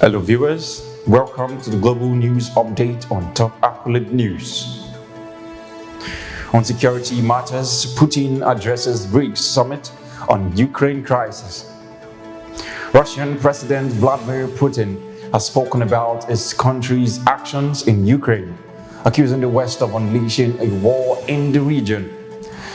Hello viewers, welcome to the Global News Update on Top Accurate News. On security matters, Putin addresses BRICS Summit on Ukraine crisis. Russian President Vladimir Putin has spoken about his country's actions in Ukraine, accusing the West of unleashing a war in the region.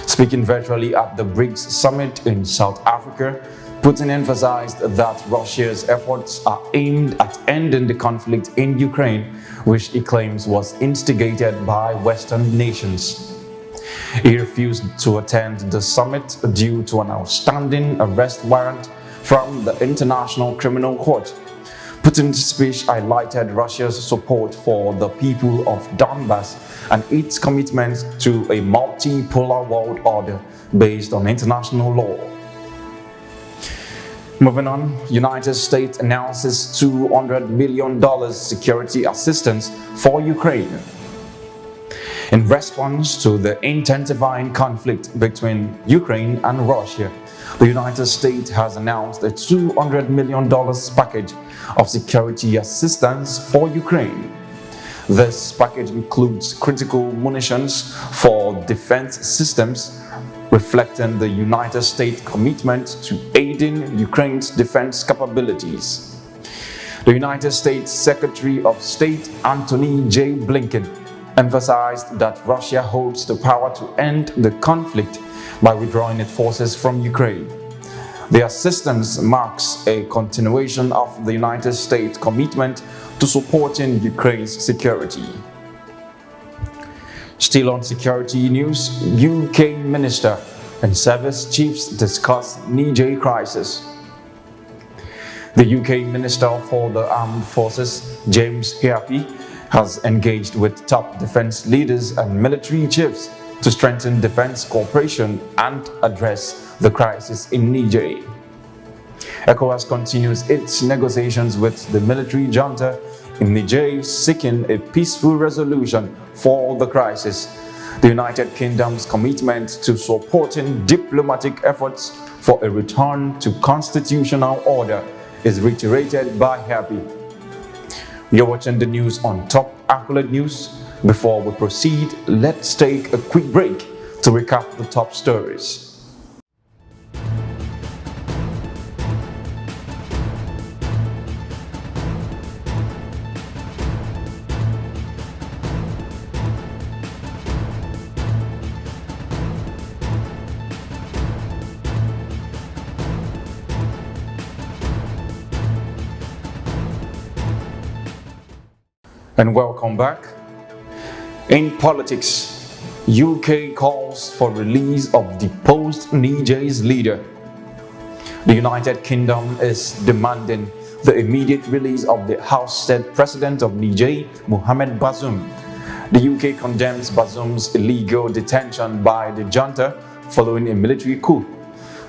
Speaking virtually at the BRICS Summit in South Africa, Putin emphasized that Russia's efforts are aimed at ending the conflict in Ukraine, which he claims was instigated by Western nations. He refused to attend the summit due to an outstanding arrest warrant from the International Criminal Court. Putin's speech highlighted Russia's support for the people of Donbass and its commitment to a multipolar world order based on international law. Moving on, United States announces $200 million security assistance for Ukraine. In response to the intensifying conflict between Ukraine and Russia, the United States has announced a $200 million package of security assistance for Ukraine. This package includes critical munitions for defense systems, reflecting the United States' commitment to aiding Ukraine's defense capabilities. The United States Secretary of State Antony J. Blinken emphasized that Russia holds the power to end the conflict by withdrawing its forces from Ukraine. The assistance marks a continuation of the United States' commitment to supporting Ukraine's security. Still on security news, UK Minister and Service Chiefs discuss Niger crisis. The UK Minister for the Armed Forces, James Heappey, has engaged with top defense leaders and military chiefs to strengthen defense cooperation and address the crisis in Niger. ECOWAS continues its negotiations with the military junta in Niger, seeking a peaceful resolution for the crisis. The United Kingdom's commitment to supporting diplomatic efforts for a return to constitutional order is reiterated by Heappey. You're watching the news on Top Accurate News. Before we proceed, let's take a quick break to recap the top stories. And welcome back. In politics, UK calls for release of deposed Niger's leader. The United Kingdom is demanding the immediate release of the ousted president of Niger, Mohamed Bazoum. The UK condemns Bazoum's illegal detention by the junta following a military coup.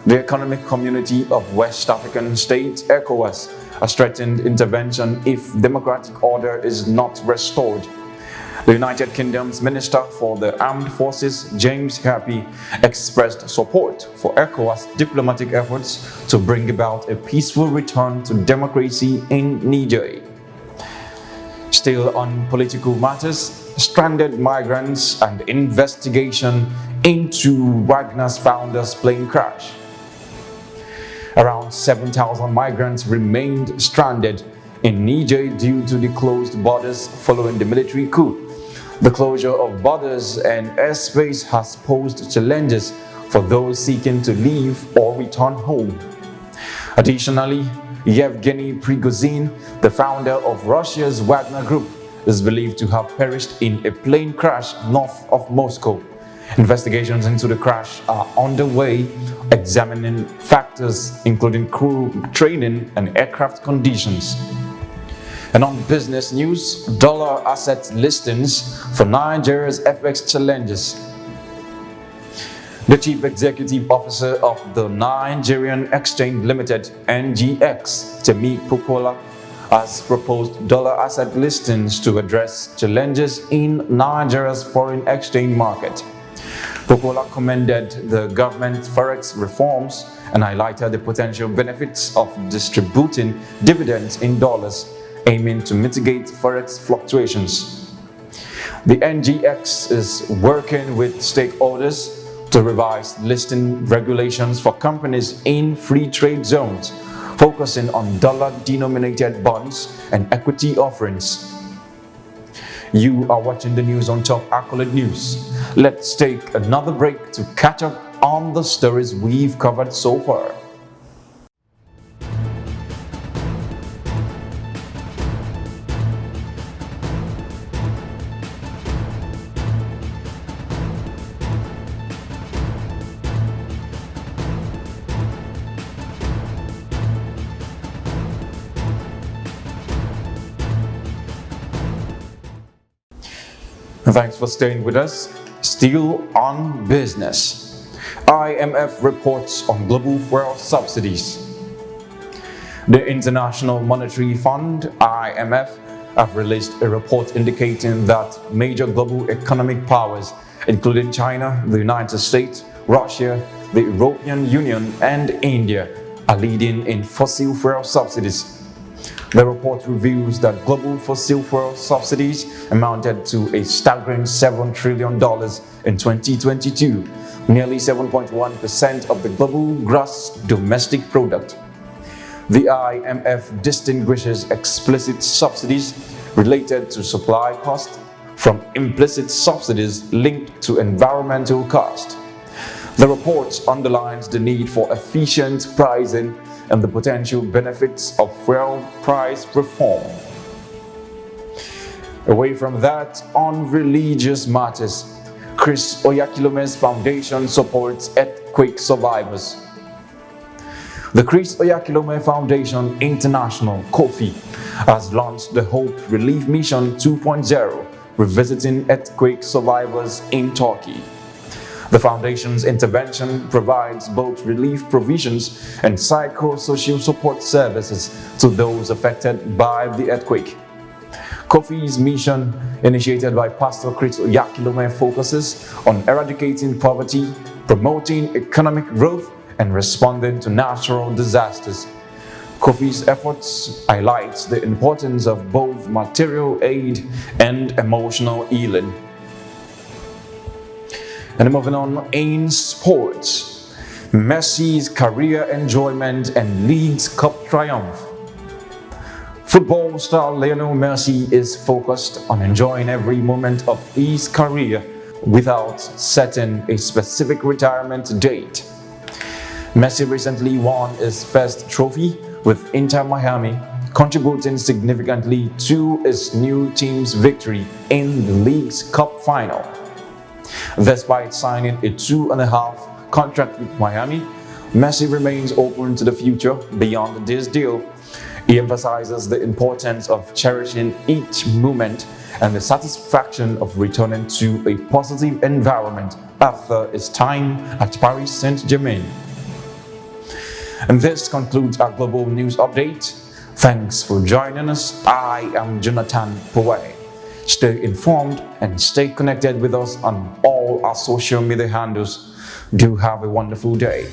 The Economic Community of West African States, ECOWAS, has threatened intervention if democratic order is not restored. The United Kingdom's Minister for the Armed Forces, James Heappey, expressed support for ECOWAS' diplomatic efforts to bring about a peaceful return to democracy in Niger. Still on political matters, stranded migrants and investigation into Wagner's founder's plane crash. Around 7,000 migrants remained stranded in Niger due to the closed borders following the military coup. The closure of borders and airspace has posed challenges for those seeking to leave or return home. Additionally, Yevgeny Prigozhin, the founder of Russia's Wagner Group, is believed to have perished in a plane crash north of Moscow. Investigations into the crash are underway, examining factors including crew training and aircraft conditions. And on business news, dollar asset listings for Nigeria's FX challenges. The Chief Executive Officer of the Nigerian Exchange Limited, NGX, Temi Popola, has proposed dollar asset listings to address challenges in Nigeria's foreign exchange market. Popola commended the government's forex reforms and highlighted the potential benefits of distributing dividends in dollars aiming to mitigate forex fluctuations. The NGX is working with stakeholders to revise listing regulations for companies in free trade zones, focusing on dollar-denominated bonds and equity offerings. You are watching the news on Top Accolade News. Let's take another break to catch up on the stories we've covered so far. Thanks for staying with us. Still on business. IMF reports on global fuel subsidies. The International Monetary Fund, IMF, have released a report indicating that major global economic powers, including China, the United States, Russia, the European Union, and India, are leading in fossil fuel subsidies. The report reveals that global fossil fuel subsidies amounted to a staggering $7 trillion in 2022, nearly 7.1% of the global gross domestic product. The IMF distinguishes explicit subsidies related to supply cost from implicit subsidies linked to environmental cost. The report underlines the need for efficient pricing and the potential benefits of fuel price reform. Away from that, on religious matters, Chris Oyakhilom's foundation supports earthquake survivors. The Chris Oyakhilome Foundation International, (COFI), has launched the Hope Relief Mission 2.0, revisiting earthquake survivors in Turkey. The foundation's intervention provides both relief provisions and psychosocial support services to those affected by the earthquake. COFI's mission, initiated by Pastor Chris Oyakhilome, focuses on eradicating poverty, promoting economic growth, and responding to natural disasters. COFI's efforts highlight the importance of both material aid and emotional healing. And moving on, in sports, Messi's career enjoyment and League's Cup triumph. Football star Lionel Messi is focused on enjoying every moment of his career without setting a specific retirement date. Messi recently won his first trophy with Inter Miami, contributing significantly to his new team's victory in the League's Cup final. Despite signing a 2.5 contract with Miami, Messi remains open to the future beyond this deal. He emphasizes the importance of cherishing each moment and the satisfaction of returning to a positive environment after his time at Paris Saint-Germain. And this concludes our global news update. Thanks for joining us. I am Jonathan Poway. Stay informed and stay connected with us on all our social media handles. Do have a wonderful day.